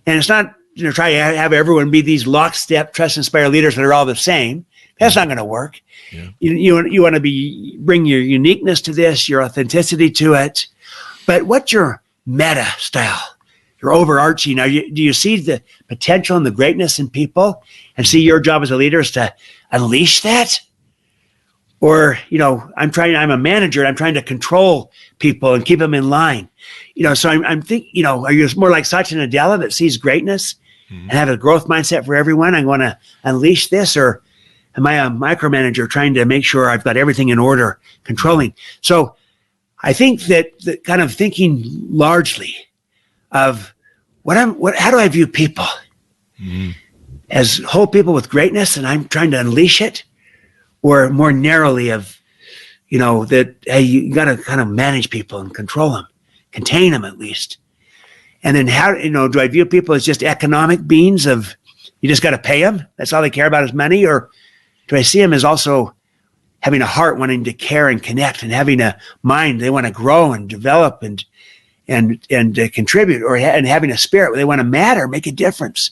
and it's not try to have everyone be these lockstep Trust and Inspire leaders that are all the same. That's not going to work. Yeah. You want to bring your uniqueness to this, your authenticity to it. But what's your meta style, your overarching? Do you see the potential and the greatness in people, and see your job as a leader is to unleash that? Or, I'm a manager and I'm trying to control people and keep them in line. So I'm thinking, are you more like Satya Nadella that sees greatness and have a growth mindset for everyone? I'm going to unleash this, or am I a micromanager trying to make sure I've got everything in order, controlling? So I think that the kind of thinking largely of how do I view people as whole people with greatness, and I'm trying to unleash it, or more narrowly of, that, hey, you got to kind of manage people and control them, contain them at least. And then how, do I view people as just economic beings of, you just got to pay them? That's all they care about is money? Or do I see them as also having a heart, wanting to care and connect, and having a mind, they want to grow and develop and contribute, and having a spirit where they want to matter, make a difference?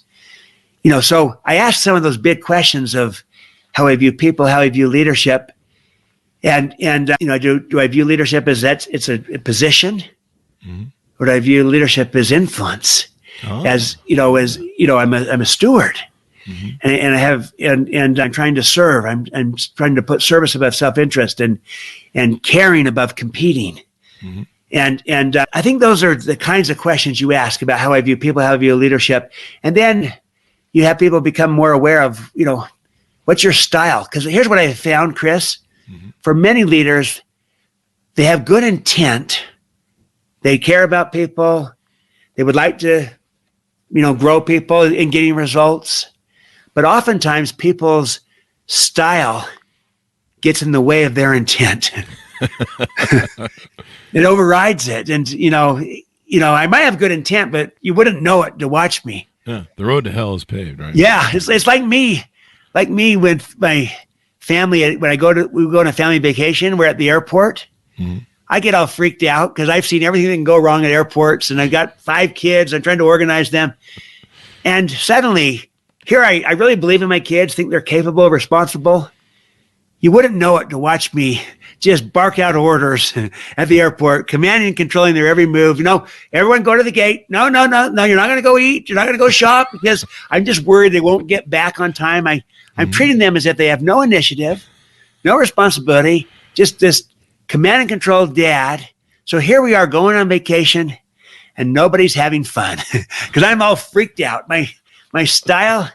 So I asked some of those big questions of how I view people, how I view leadership. And do I view leadership as it's a position? Or do I view leadership as influence? As I'm a steward, and I have, and I'm trying to serve. I'm trying to put service above self-interest, and caring above competing. And I think those are the kinds of questions you ask about how I view people, how I view leadership. And then you have people become more aware of, what's your style? Because here's what I found, Chris. For many leaders, they have good intent. They care about people. They would like to, grow people in getting results. But oftentimes people's style gets in the way of their intent. It overrides it. And, I might have good intent, but you wouldn't know it to watch me. Yeah, the road to hell is paved, right? Yeah, it's like me. like me with my family, when we go on a family vacation, we're at the airport. Mm-hmm. I get all freaked out because I've seen everything that can go wrong at airports, and I've got 5 kids. I'm trying to organize them. And suddenly, here I really believe in my kids, think they're capable, responsible. You wouldn't know it to watch me just bark out orders at the airport, commanding and controlling their every move. You know, everyone go to the gate. No, you're not going to go eat. You're not going to go shop because I'm just worried they won't get back on time. I'm treating them as if they have no initiative, no responsibility, just this command and control dad. So here we are going on vacation and nobody's having fun because I'm all freaked out. My style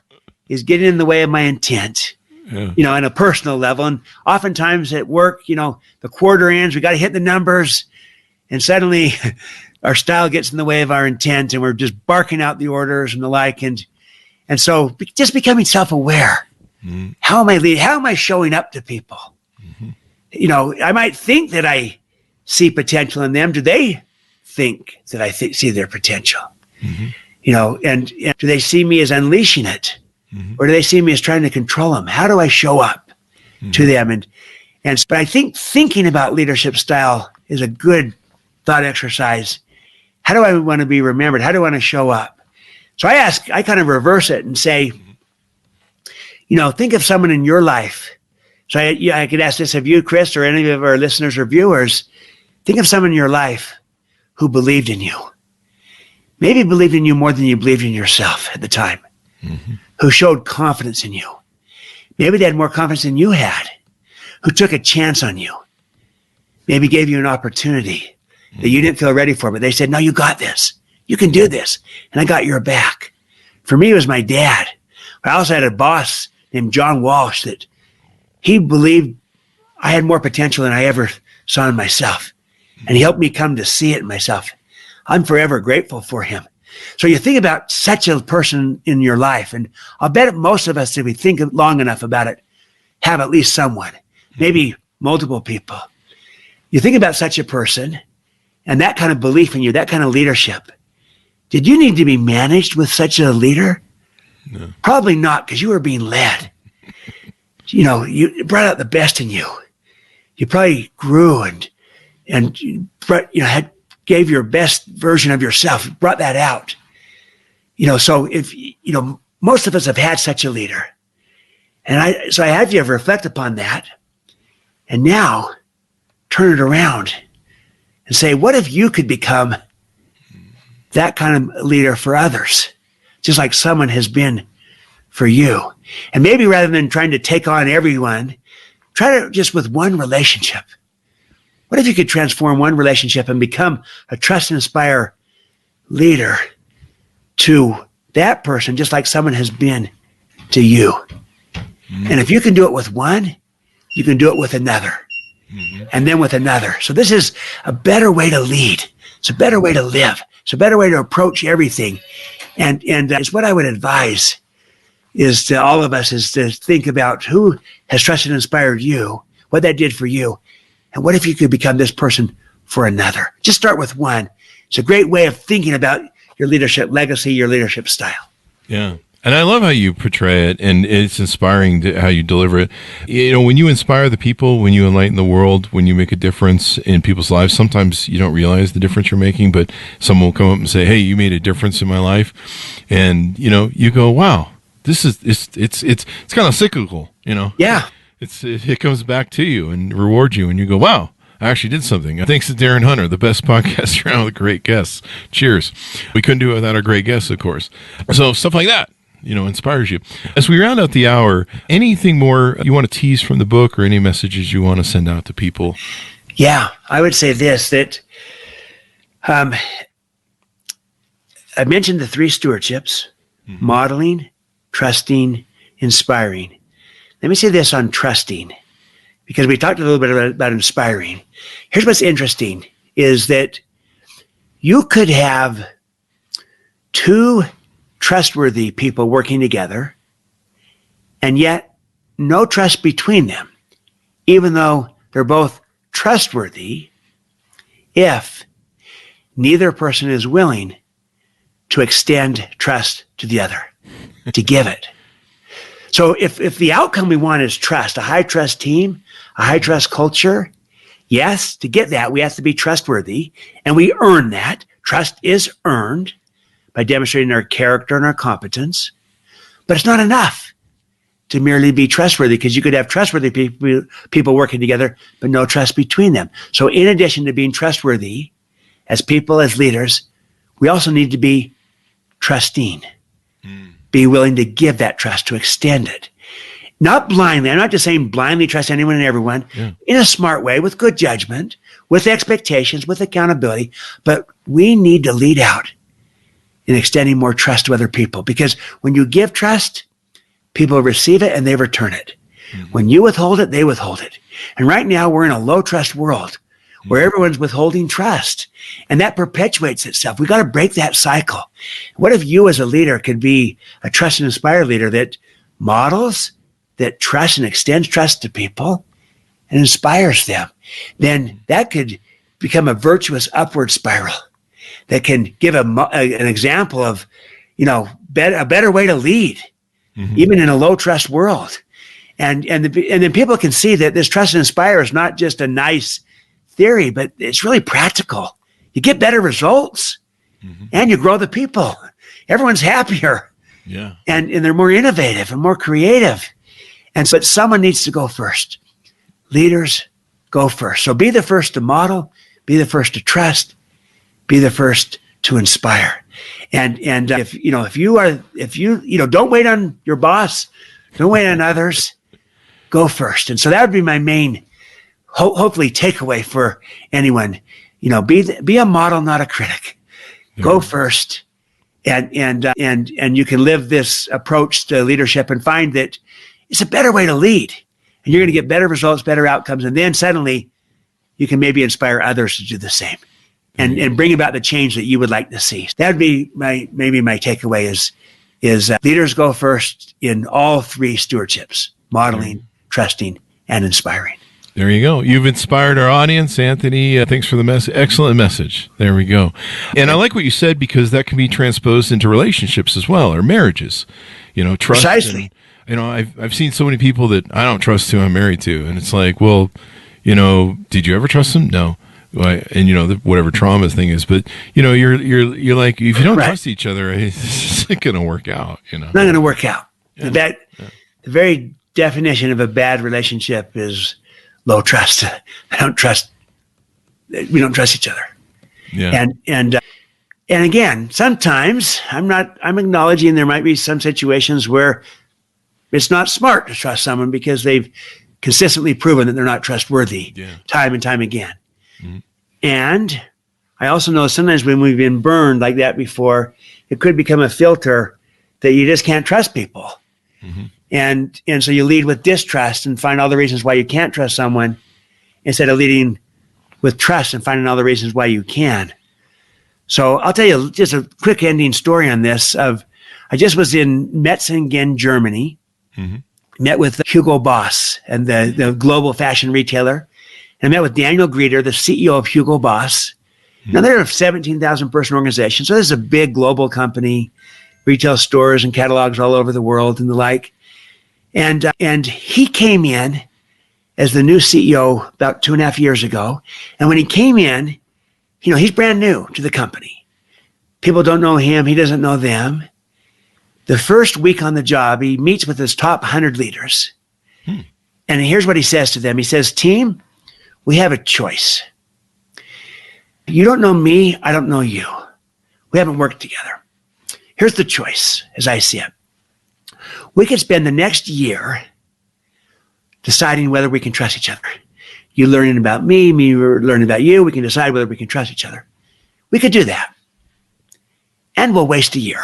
is getting in the way of my intent, on a personal level. And oftentimes at work, the quarter ends, we got to hit the numbers, and suddenly our style gets in the way of our intent and we're just barking out the orders and the like. And so just becoming self-aware. Mm-hmm. How am I leading? How am I showing up to people? I might think that I see potential in them. Do they think that I see their potential? Mm-hmm. And do they see me as unleashing it? Mm-hmm. Or do they see me as trying to control them? How do I show up to them? But I think thinking about leadership style is a good thought exercise. How do I want to be remembered? How do I want to show up? So I kind of reverse it and say, think of someone in your life. So I could ask this of you, Chris, or any of our listeners or viewers. Think of someone in your life who believed in you. Maybe believed in you more than you believed in yourself at the time. Mm-hmm. Who showed confidence in you. Maybe they had more confidence than you had. Who took a chance on you. Maybe gave you an opportunity that you didn't feel ready for, but they said, no, you got this. You can do this. And I got your back. For me, it was my dad. But I also had a boss named John Walsh that he believed I had more potential than I ever saw in myself. And he helped me come to see it in myself. I'm forever grateful for him. So you think about such a person in your life, and I'll bet most of us, if we think long enough about it, have at least someone, maybe multiple people. You think about such a person and that kind of belief in you, that kind of leadership. Did you need to be managed with such a leader? No. Probably not, because you were being led. You brought out the best in you. You probably grew and gave your best version of yourself, brought that out. So if, most of us have had such a leader. And I have you reflect upon that and now turn it around and say, what if you could become that kind of leader for others, just like someone has been for you? And maybe rather than trying to take on everyone, try to just with one relationship. What if you could transform one relationship and become a trust and inspire leader to that person, just like someone has been to you? Mm-hmm. And if you can do it with one, you can do it with another, and then with another. So this is a better way to lead. It's a better way to live. It's a better way to approach everything. And it's what I would advise is to all of us is to think about who has trusted and inspired you, what that did for you. And what if you could become this person for another? Just start with one. It's a great way of thinking about your leadership legacy, your leadership style. Yeah. And I love how you portray it, and it's inspiring how you deliver it. When you inspire the people, when you enlighten the world, when you make a difference in people's lives, sometimes you don't realize the difference you're making, but someone will come up and say, hey, you made a difference in my life. And, you go, wow, this is, it's kind of cyclical, Yeah. It comes back to you and rewards you, and you go, wow, I actually did something. Thanks to Darren Hunter, the best podcast around with great guests. Cheers. We couldn't do it without our great guests, of course. So stuff like that, inspires you. As we round out the hour, anything more you want to tease from the book or any messages you want to send out to people? Yeah, I would say this, that I mentioned the 3 stewardships, modeling, trusting, inspiring. Let me say this on trusting, because we talked a little bit about inspiring. Here's what's interesting is that you could have 2 trustworthy people working together and yet no trust between them, even though they're both trustworthy, if neither person is willing to extend trust to the other, to give it. So if the outcome we want is trust, a high trust team, a high trust culture, yes, to get that, we have to be trustworthy, and we earn that. Trust is earned by demonstrating our character and our competence, but it's not enough to merely be trustworthy, because you could have trustworthy people working together, but no trust between them. So in addition to being trustworthy as people, as leaders, we also need to be trusting, be willing to give that trust, to extend it. Not blindly. I'm not just saying blindly trust anyone and everyone, in a smart way, with good judgment, with expectations, with accountability, but we need to lead out in extending more trust to other people, because when you give trust, people receive it and they return it. When you withhold it, they withhold it. And right now we're in a low trust world where everyone's withholding trust, and that perpetuates itself. We got to break that cycle. What if you as a leader could be a trust and inspire leader that models, that trusts and extends trust to people and inspires them? Then that could become a virtuous upward spiral that can give an example of, a better way to lead, even in a low trust world. And then people can see that this trust and inspire is not just a nice theory, but it's really practical. You get better results and you grow the people. Everyone's happier. Yeah. And they're more innovative and more creative. But someone needs to go first. Leaders go first. So be the first to model, be the first to trust, be the first to inspire. And if you don't wait on your boss, don't wait on others, go first. And so that would be my main, hopefully, takeaway for anyone. Be a model, not a critic. Go first, and you can live this approach to leadership and find that it's a better way to lead, and you're going to get better results, better outcomes, and then suddenly you can maybe inspire others to do the same, and bring about the change that you would like to see. That would be my takeaway is leaders go first in all three stewardships: modeling, trusting, and inspiring. There you go. You've inspired our audience, Anthony. Thanks for the message. Excellent message. There we go. And I like what you said, because that can be transposed into relationships as well, or marriages. Trust. Precisely. And, I've seen so many people that I don't trust who I'm married to, and it's like, well, did you ever trust them? No. And whatever trauma thing is, but you're like, if you don't trust each other, it's not going to work out. Not going to work out. The very definition of a bad relationship is low trust. We don't trust each other. Yeah. And again, sometimes I'm acknowledging there might be some situations where it's not smart to trust someone because they've consistently proven that they're not trustworthy time and time again. And I also know sometimes when we've been burned like that before, it could become a filter that you just can't trust people. And so you lead with distrust and find all the reasons why you can't trust someone, instead of leading with trust and finding all the reasons why you can. So I'll tell you just a quick ending story on this. I just was in Metzingen, Germany, met with Hugo Boss and the global fashion retailer. And I met with Daniel Grieder, the CEO of Hugo Boss. Now they're a 17,000 person organization. So this is a big global company, retail stores and catalogs all over the world and the like. And he came in as the new CEO about 2.5 years ago. And when he came in, he's brand new to the company. People don't know him. He doesn't know them. The first week on the job, he meets with his top 100 leaders. And here's what he says to them. He says, "Team, we have a choice. You don't know me. I don't know you. We haven't worked together. Here's the choice as I see it. We could spend the next year deciding whether we can trust each other. You learning about me learning about you. We can decide whether we can trust each other. We could do that. And we'll waste a year.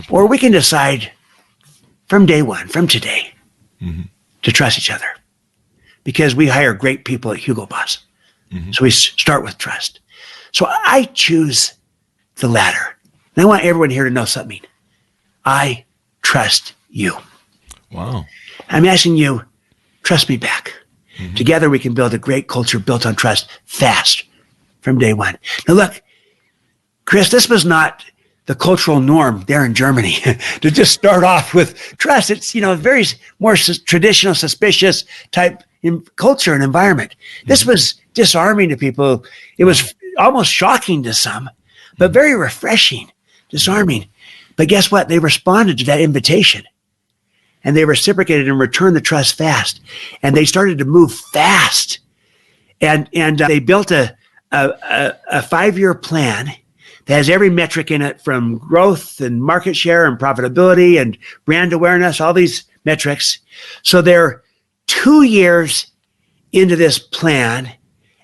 Or we can decide from day one, from today, to trust each other. Because we hire great people at Hugo Boss. So we start with trust. So I choose the latter. And I want everyone here to know something. I trust you. Wow. I'm asking you, trust me back. Together we can build a great culture built on trust fast from day one. Now look, Chris, this was not the cultural norm there in Germany to just start off with trust. It's, very more traditional, suspicious type culture and environment. This was disarming to people. It was almost shocking to some, but very refreshing, disarming. But guess what? They responded to that invitation, and they reciprocated and returned the trust fast. And they started to move fast. And they built a 5-year plan that has every metric in it, from growth and market share and profitability and brand awareness, all these metrics. So they're 2 years into this plan,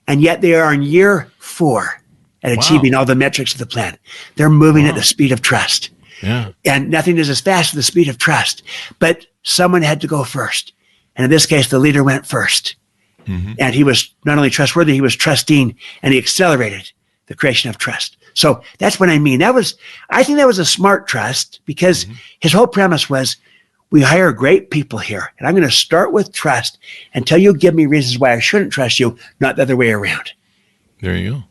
and yet they are in year 4 at achieving all the metrics of the plan. They're moving at the speed of trust. Yeah. And nothing is as fast as the speed of trust. But someone had to go first. And in this case, the leader went first. And he was not only trustworthy, he was trusting, and he accelerated the creation of trust. So that's what I mean. I think that was a smart trust, because his whole premise was, we hire great people here, and I'm going to start with trust until you give me reasons why I shouldn't trust you, not the other way around. There you go.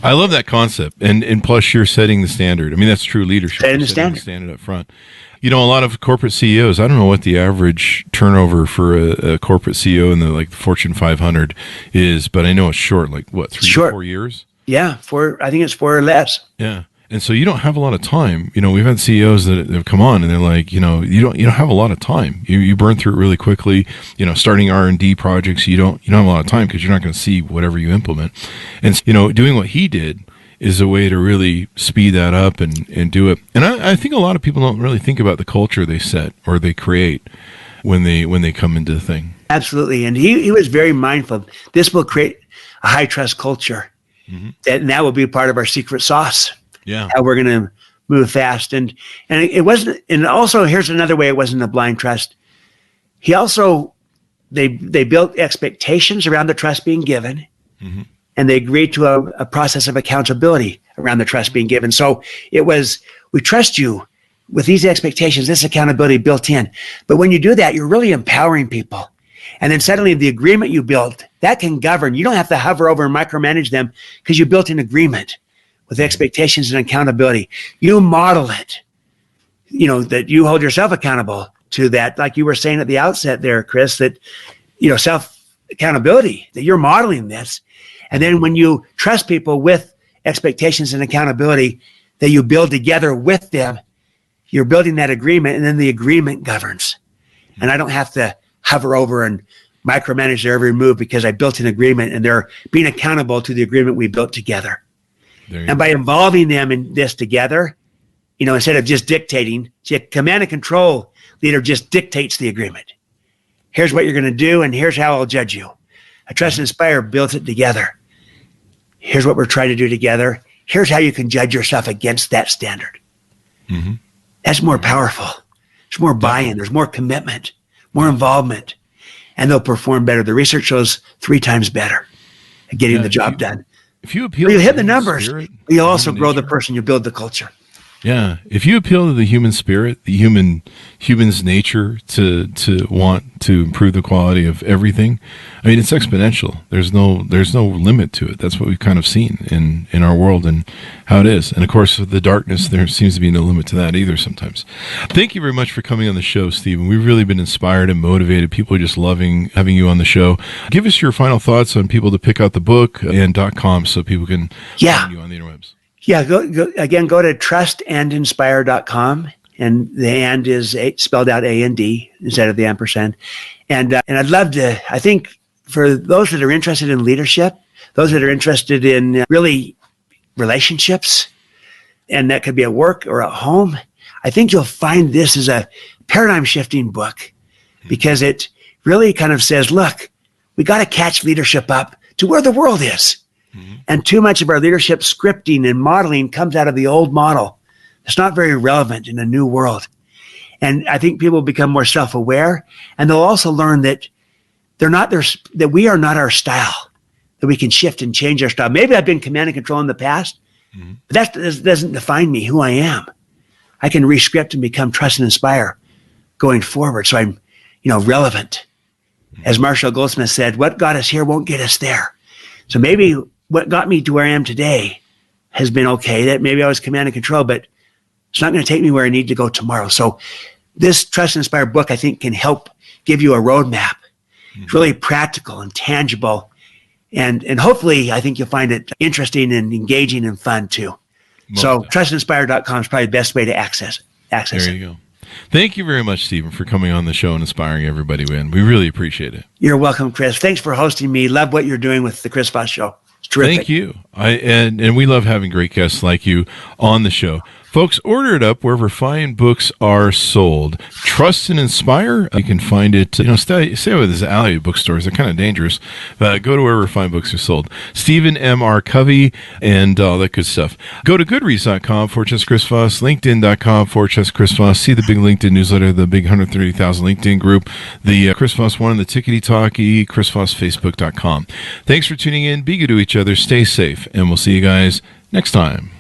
I love that concept. And plus, you're setting the standard. I mean, that's true leadership. Setting the standard up front. A lot of corporate CEOs, I don't know what the average turnover for a corporate CEO in the Fortune 500 is, but I know it's short, 3 to 4 years? Yeah, I think it's 4 or less. Yeah. And so you don't have a lot of time. We've had CEOs that have come on and they're like, you don't have a lot of time. You burn through it really quickly. Starting R&D projects, you don't have a lot of time because you're not going to see whatever you implement. And doing what he did is a way to really speed that up and do it. And I think a lot of people don't really think about the culture they set or they create when they come into the thing. Absolutely. And he was very mindful. This will create a high trust culture. And that will be part of our secret sauce. Yeah. How we're going to move fast. And it wasn't, and also here's another way it wasn't a blind trust. He also, they built expectations around the trust being given. And they agreed to a process of accountability around the trust being given. So it was, we trust you with these expectations, this accountability built in. But when you do that, you're really empowering people. And then suddenly the agreement you built, that can govern. You don't have to hover over and micromanage them because you built an agreement with expectations and accountability. You model it, that you hold yourself accountable to that. Like you were saying at the outset there, Chris, that, self-accountability, that you're modeling this. And then when you trust people with expectations and accountability that you build together with them, you're building that agreement, and then the agreement governs. And I don't have to hover over and micromanage their every move because I built an agreement and they're being accountable to the agreement we built together. And by involving them in this together, instead of just dictating, command and control leader just dictates the agreement. Here's what you're going to do, and here's how I'll judge you. A trust and inspire builds it together. Here's what we're trying to do together. Here's how you can judge yourself against that standard. That's more powerful. There's more buy-in. There's more commitment, more involvement, and they'll perform better. The research shows 3 times better at getting the job done. If you appeal, you hit the numbers. You also grow the person. You build the culture. Yeah, if you appeal to the human spirit, the human's nature to want to improve the quality of everything, I mean, it's exponential. There's no limit to it. That's what we've kind of seen in our world and how it is. And of course, the darkness, there seems to be no limit to that either sometimes. Thank you very much for coming on the show, Stephen. We've really been inspired and motivated. People are just loving having you on the show. Give us your final thoughts on people to pick out the book and .com so people can find you on the interwebs. Yeah, go to trustandinspire.com, and the and is spelled out A-N-D instead of the ampersand. And I'd love to, I think for those that are interested in leadership, those that are interested in really relationships, and that could be at work or at home, I think you'll find this is a paradigm shifting book because it really kind of says, look, we got to catch leadership up to where the world is. And too much of our leadership scripting and modeling comes out of the old model. It's not very relevant in a new world. And I think people become more self-aware, and they'll also learn that that we are not our style, that we can shift and change our style. Maybe I've been command and control in the past, but that doesn't define me, who I am. I can rescript and become trust and inspire going forward. So I'm, relevant. As Marshall Goldsmith said, what got us here won't get us there. So maybe what got me to where I am today has been okay, that maybe I was command and control, but it's not going to take me where I need to go tomorrow. So this Trust and Inspire book, I think, can help give you a roadmap. It's really practical and tangible. And hopefully, I think you'll find it interesting and engaging and fun too. So trustandinspire.com is probably the best way to access it. There you go. Thank you very much, Stephen, for coming on the show and inspiring everybody. We really appreciate it. You're welcome, Chris. Thanks for hosting me. Love what you're doing with the Chris Voss Show. It's terrific. Thank you. And we love having great guests like you on the show. Folks, order it up wherever fine books are sold. Trust and Inspire. You can find it. Stay with this alley of bookstores. They're kind of dangerous. Go to wherever fine books are sold. Stephen M.R. Covey and all that good stuff. Go to goodreads.com / Chris Voss, LinkedIn.com / Chris Voss. See the big LinkedIn newsletter, the big 130,000 LinkedIn group, the Chris Voss one, the Tickety Talkie, ChrisVossFacebook.com. Thanks for tuning in. Be good to each other. Stay safe. And we'll see you guys next time.